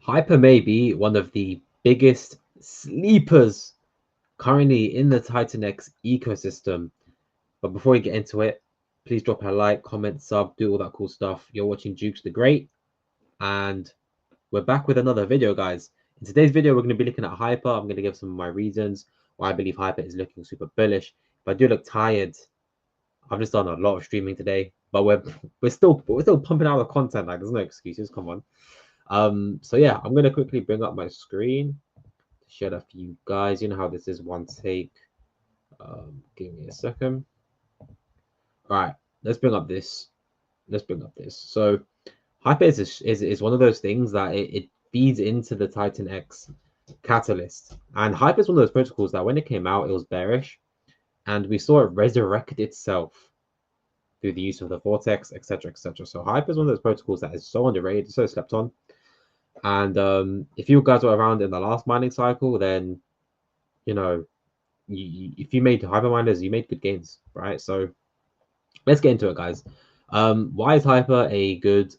Hyper may be one of the biggest sleepers currently in the TitanX ecosystem. But before we get into it, please drop a like, comment, sub, do all that cool stuff. You're watching Jukes the Great, and we're back with another video, guys. In today's video, we're going to be looking at Hyper. I'm going to give some of my reasons why I believe Hyper is looking super bullish. If I do look tired, I've just done a lot of streaming today, but we're still pumping out the content. Like, there's no excuses. Come on. So yeah, I'm gonna quickly bring up my screen to share that for you guys. You know how this is, one take. Give me a second. All right, let's bring up this. So Hyper is one of those things that it feeds into the TitanX catalyst, and Hyper is one of those protocols that when it came out, it was bearish, and we saw it resurrect itself through the use of the vortex, etc., etc. So Hyper is one of those protocols that is so underrated, so slept on. And if you guys were around in the last mining cycle, then you know, if you made hyper miners, you made good gains, right? So let's get into it, guys. Why is Hyper a good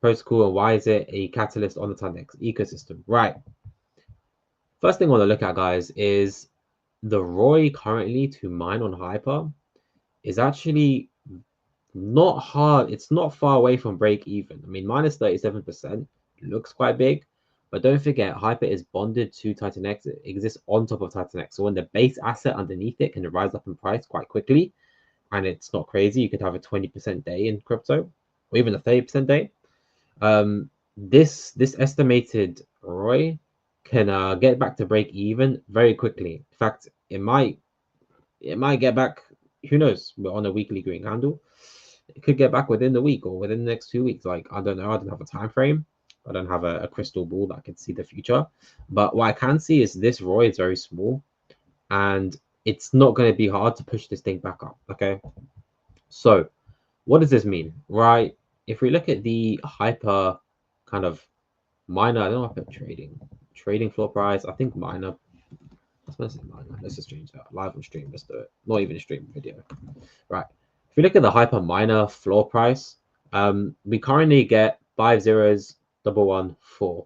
protocol, and why is it a catalyst on the TitanX ecosystem? Right. First thing I want to look at, guys, is the ROI currently to mine on Hyper is actually not hard. It's not far away from break even. I mean, minus 37% looks quite big, but don't forget, Hyper is bonded to TitanX. It exists on top of TitanX. So when the base asset underneath it can rise up in price quite quickly, and it's not crazy, you could have a 20% day in crypto, or even a 30% day. This estimated ROI can get back to break even very quickly. In fact, it might get back. Who knows? We're on a weekly green candle. It could get back within the week or within the next 2 weeks. Like, I don't know. I don't have a time frame. I don't have a crystal ball that can see the future. But what I can see is this ROI is very small, and it's not going to be hard to push this thing back up. Okay. So what does this mean? Right. If we look at the Hyper kind of miner, I don't know if I put trading floor price. I think miner. Let's just change that. Live on stream. Let's do it. Not even a stream video. Right. If we look at the Hyper miner floor price, we currently get 5 zeros, 114.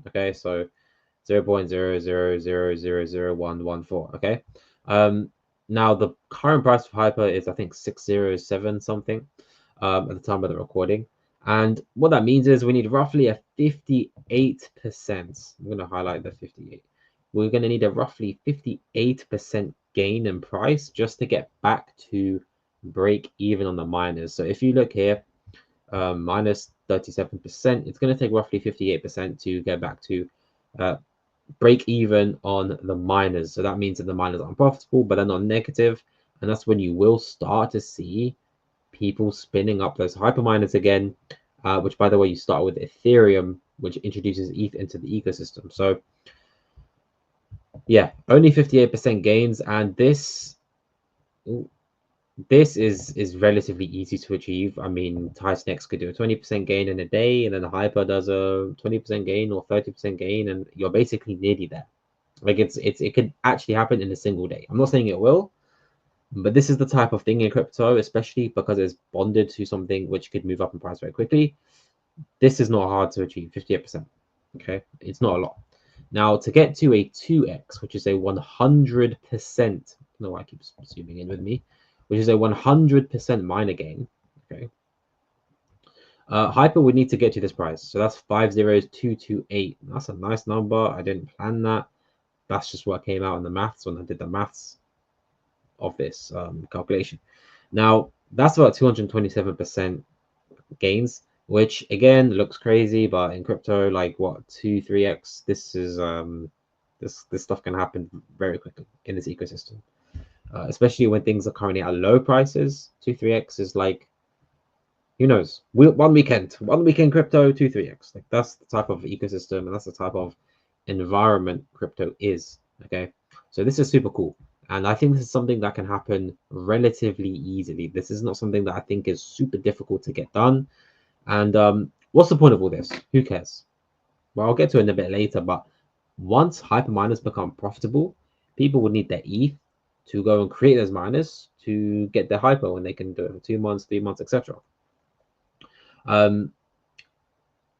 Okay, so 0.000000114. Okay. Now the current price of Hyper is, I think, 607 something at the time of the recording. And what that means is we need roughly a 58%. I'm going to highlight the 58. We're going to need a roughly 58% gain in price just to get back to break even on the miners. So if you look here, minus 37%, it's going to take roughly 58% to get back to break even on the miners. So that means that the miners are unprofitable, but they're not negative. And that's when you will start to see people spinning up those hyper miners again, which, by the way, you start with Ethereum, which introduces ETH into the ecosystem. So yeah, only 58% gains, and this is relatively easy to achieve. I mean, TitanX could do a 20% gain in a day, and then the Hyper does a 20% gain or 30% gain, and you're basically nearly there. Like, it could actually happen in a single day. I'm not saying it will, but this is the type of thing in crypto, especially because it's bonded to something which could move up in price very quickly. This is not hard to achieve, 58%. Okay, it's not a lot. Now, to get to a 2x, which is a 100%, no, I keep zooming in with me, which is a 100% miner gain. Okay, Hyper would need to get to this price, so that's 50228. That's a nice number. I didn't plan that. That's just what came out in the maths when I did the maths of this calculation. Now, that's about 227% gains, which again looks crazy, but in crypto, like, what, 2-3x, this is this stuff can happen very quickly in this ecosystem, especially when things are currently at low prices. 2-3x is like, who knows, one weekend crypto, 2-3x. Like, that's the type of ecosystem, and that's the type of environment crypto is. Okay, so this is super cool, and I think this is something that can happen relatively easily. This is not something that I think is super difficult to get done. And what's the point of all this? Who cares? Well, I'll get to it in a bit later, but once hyper miners become profitable, people would need their ETH to go and create those miners to get their hyper when they can do it for 2 months, 3 months, etc.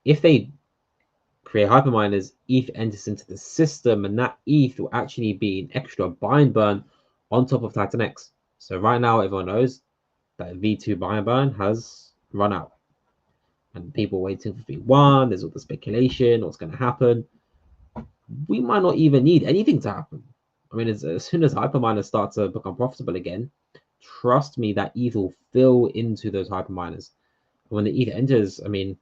if they create hyperminers, ETH enters into the system, and that ETH will actually be an extra buy and burn on top of TitanX. So right now, everyone knows that V2 buy and burn has run out, and people waiting for V1. There's all the speculation, what's going to happen. We might not even need anything to happen. I mean, as soon as hyperminers start to become profitable again, trust me, that ETH will fill into those hyperminers. When the ETH enters, I mean,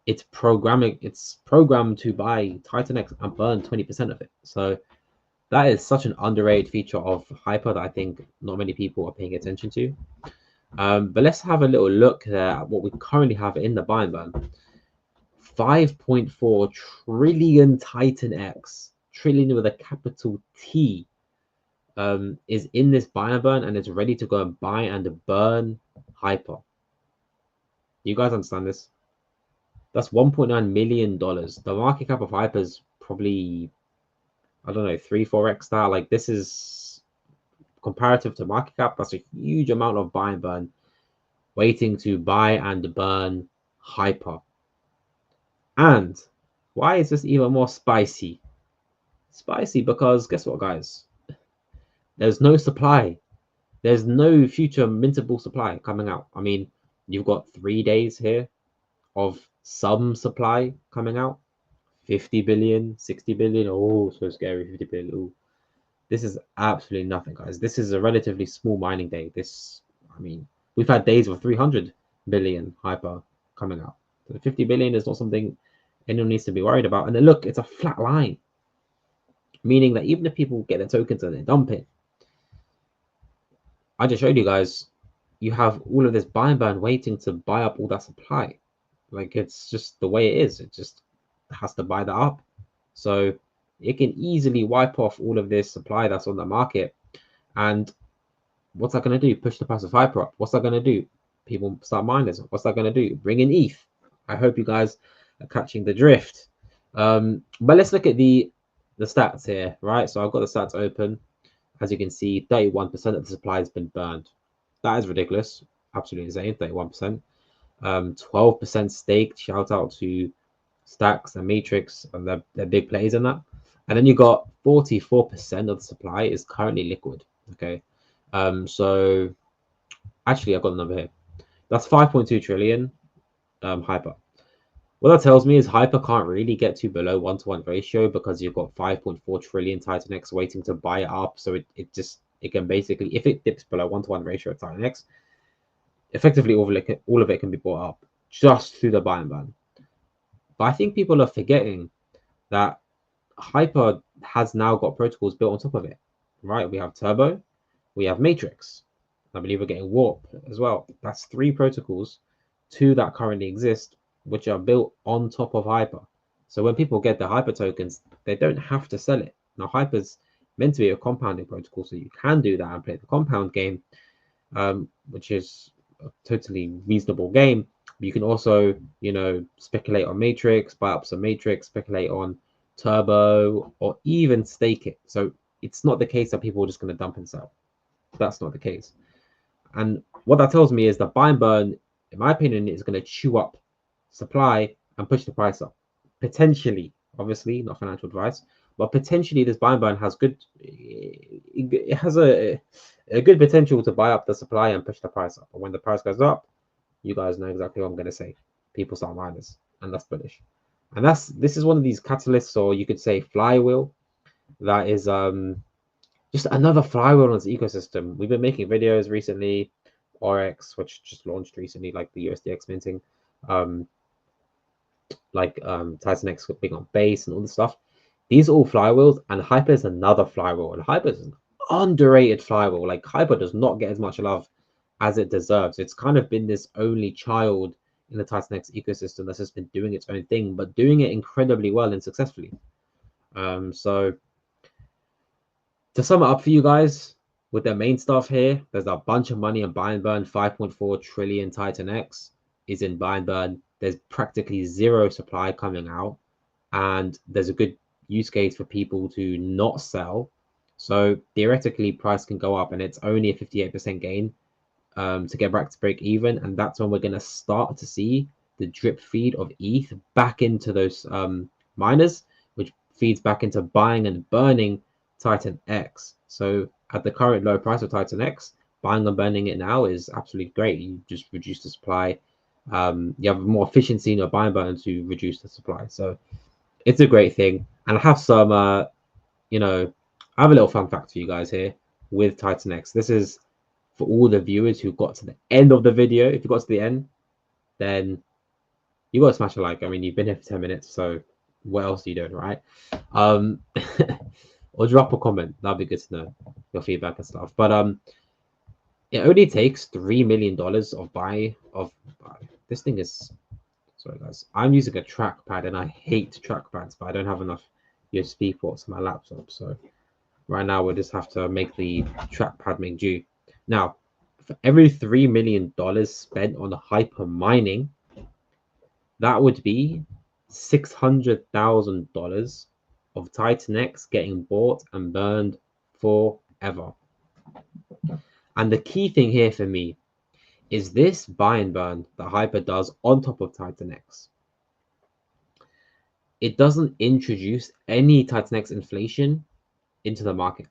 it's programmed to buy TitanX and burn 20% of it. So that is such an underrated feature of Hyper that I think not many people are paying attention to. But let's have a little look there at what we currently have in the buy and burn. 5.4 trillion TitanX, trillion with a capital T, is in this buy and burn and is ready to go and buy and burn Hyper. You guys understand this? That's $1.9 million. The market cap of Hyper is probably, I don't know, 3-4x that. Like, this is comparative to market cap. That's a huge amount of buy and burn waiting to buy and burn Hyper. And why is this even more spicy? Spicy because guess what, guys? There's no supply. There's no future mintable supply coming out. I mean, you've got 3 days here of some supply coming out. 50 billion, 60 billion. Oh, so scary. 50 billion. Ooh. This is absolutely nothing, guys. This is a relatively small mining day. I mean, we've had days of 300 billion Hyper coming out. So 50 billion is not something anyone needs to be worried about. And then look, it's a flat line, meaning that even if people get their tokens and they dump it, I just showed you guys, you have all of this buy and burn waiting to buy up all that supply. Like, it's just the way it is. It just has to buy that up. So it can easily wipe off all of this supply that's on the market. And what's that going to do? Push the price of Hyper up. What's that going to do? People start miners. What's that going to do? Bring in ETH. I hope you guys are catching the drift. But let's look at the stats here, right? So I've got the stats open. As you can see, 31% of the supply has been burned. That is ridiculous. Absolutely insane. 31%. 12% staked. Shout out to Stacks and Matrix, and they're big plays in that. And then you got 44% of the supply is currently liquid. Okay. So actually, I've got the number here. That's 5.2 trillion Hyper. What that tells me is Hyper can't really get to below 1-to-1 ratio because you've got 5.4 trillion TitanX waiting to buy it up. So it can basically, if it dips below 1-to-1 ratio of TitanX, effectively all of it can be bought up just through the buy and burn. But I think people are forgetting that Hyper has now got protocols built on top of it, right? We have Turbo, we have Matrix. I believe we're getting Warp as well. That's 3 protocols, 2 that currently exist, which are built on top of Hyper. So when people get the Hyper tokens, they don't have to sell it. Now, Hyper's meant to be a compounding protocol, so you can do that and play the compound game, which is a totally reasonable game. But you can also, speculate on Matrix, buy up some Matrix, speculate on Turbo, or even stake it. So it's not the case that people are just going to dump and sell. That's not the case. And what that tells me is that buy and burn, in my opinion, is going to chew up supply and push the price up. Potentially, obviously, not financial advice, but potentially this buy and burn has it has a good potential to buy up the supply and push the price up. And when the price goes up, you guys know exactly what I'm going to say. People start miners, and that's bullish. And this is one of these catalysts, or you could say flywheel, that is just another flywheel on this ecosystem. We've been making videos recently, Oryx, which just launched recently, like the USDX minting, TitanX being on base and all this stuff. These are all flywheels, and Hyper is another flywheel, and Hyper is an underrated flywheel. Like, Hyper does not get as much love as it deserves. It's kind of been this only child in the TitanX ecosystem that's just been doing its own thing, but doing it incredibly well and successfully. So to sum it up for you guys, with their main stuff here, there's a bunch of money in buy and burn. 5.4 trillion TitanX is in buy and burn. There's practically zero supply coming out, and there's a good use case for people to not sell. So theoretically, price can go up, and it's only a 58% gain to get back to break even. And that's when we're going to start to see the drip feed of ETH back into those miners, which feeds back into buying and burning TitanX. So at the current low price of TitanX, buying and burning it now is absolutely great. You just reduce the supply. You have more efficiency in your buying burn to reduce the supply. So it's a great thing. And I have some, you know, I have a little fun fact for you guys here with TitanX. This is for all the viewers who got to the end of the video. If you got to the end, then you got to smash a like. I mean, you've been here for 10 minutes, so what else are you doing, right? Or drop a comment. That'd be good to know your feedback and stuff. But it only takes $3 million of buy. This thing is, sorry guys, I'm using a trackpad and I hate trackpads, but I don't have enough USB ports on my laptop. So right now we'll just have to make the trackpad make do. Now, for every $3 million spent on hyper mining, that would be $600,000 of TitanX getting bought and burned forever. And the key thing here for me is this buy and burn that Hyper does on top of TitanX. It doesn't introduce any TitanX inflation into the market,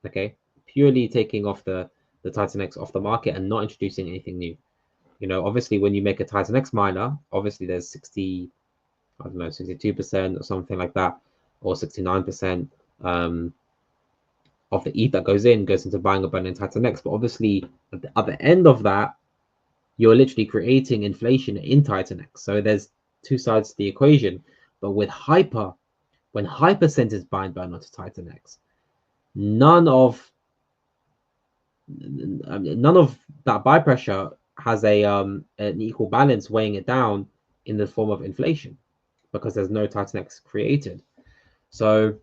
okay? Purely taking off the TitanX off the market and not introducing anything new. You know, obviously when you make a TitanX miner, obviously there's 60, I don't know, 62% or something like that, or 69% of the ETH that goes into buying a burning TitanX. But obviously at the other end of that, you're literally creating inflation in TitanX. So there's two sides to the equation. But with Hyper, when Hyper sends its buy and burn onto TitanX, none of that buy pressure has an equal balance weighing it down in the form of inflation, because there's no TitanX created. So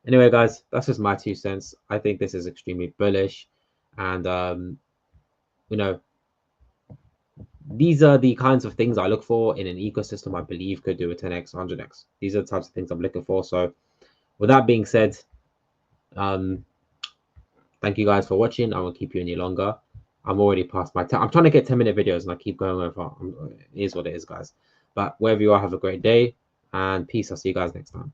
anyway, guys, that's just my 2 cents. I think this is extremely bullish, and you know, these are the kinds of things I look for in an ecosystem I believe could do a 10x, 100x. These are the types of things I'm looking for. So with that being said, thank you guys for watching. I won't keep you any longer. I'm already past my time. I'm trying to get 10-minute videos and I keep going over. It is what it is, guys. But wherever you are, have a great day and peace. I'll see you guys next time.